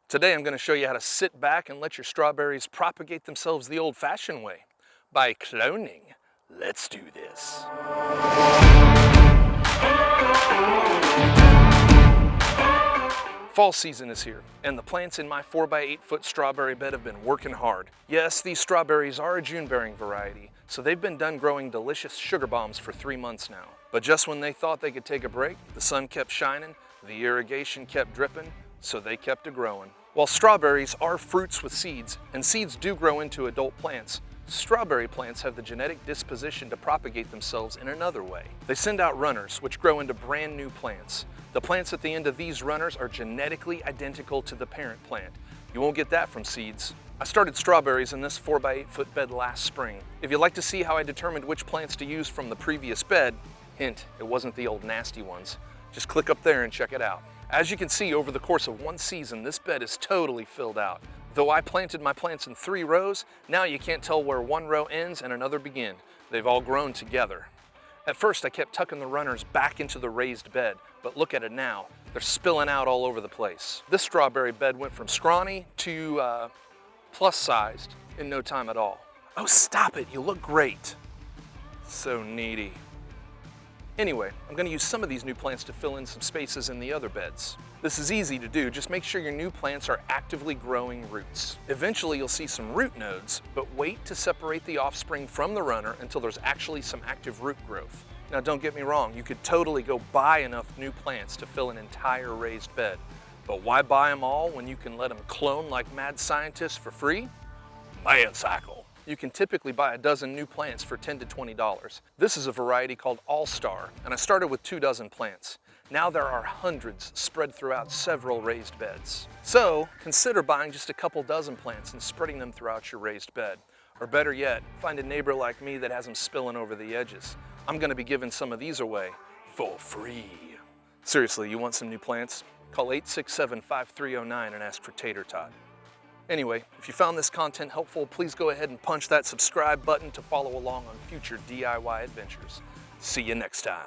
Today I'm going to show you how to sit back and let your strawberries propagate themselves the old-fashioned way, by cloning. Let's do this. Fall season is here, and the plants in my 4x8 foot strawberry bed have been working hard. Yes, these strawberries are a June-bearing variety, so they've been done growing delicious sugar bombs for 3 months now. But just when they thought they could take a break, the sun kept shining, the irrigation kept dripping, so they kept a-growing. While strawberries are fruits with seeds, and seeds do grow into adult plants, strawberry plants have the genetic disposition to propagate themselves in another way. They send out runners, which grow into brand new plants. The plants at the end of these runners are genetically identical to the parent plant. You won't get that from seeds. I started strawberries in this 4x8 foot bed last spring. If you'd like to see how I determined which plants to use from the previous bed, hint, it wasn't the old nasty ones, just click up there and check it out. As you can see, over the course of one season, this bed is totally filled out. Though I planted my plants in 3 rows, now you can't tell where one row ends and another begins. They've all grown together. At first, I kept tucking the runners back into the raised bed, but look at it now. They're spilling out all over the place. This strawberry bed went from scrawny to plus-sized in no time at all. Oh, stop it, you look great. So needy. Anyway, I'm going to use some of these new plants to fill in some spaces in the other beds. This is easy to do, just make sure your new plants are actively growing roots. Eventually you'll see some root nodes, but wait to separate the offspring from the runner until there's actually some active root growth. Now don't get me wrong, you could totally go buy enough new plants to fill an entire raised bed, but why buy them all when you can let them clone like mad scientists for free? Mancycle. You can typically buy a dozen new plants for $10 to $20. This is a variety called All-Star, and I started with 2 dozen plants. Now there are hundreds spread throughout several raised beds. So consider buying just a couple dozen plants and spreading them throughout your raised bed. Or better yet, find a neighbor like me that has them spilling over the edges. I'm going to be giving some of these away for free. Seriously, you want some new plants? Call 867-5309 and ask for Tater Tot. Anyway, if you found this content helpful, please go ahead and punch that subscribe button to follow along on future DIY adventures. See you next time.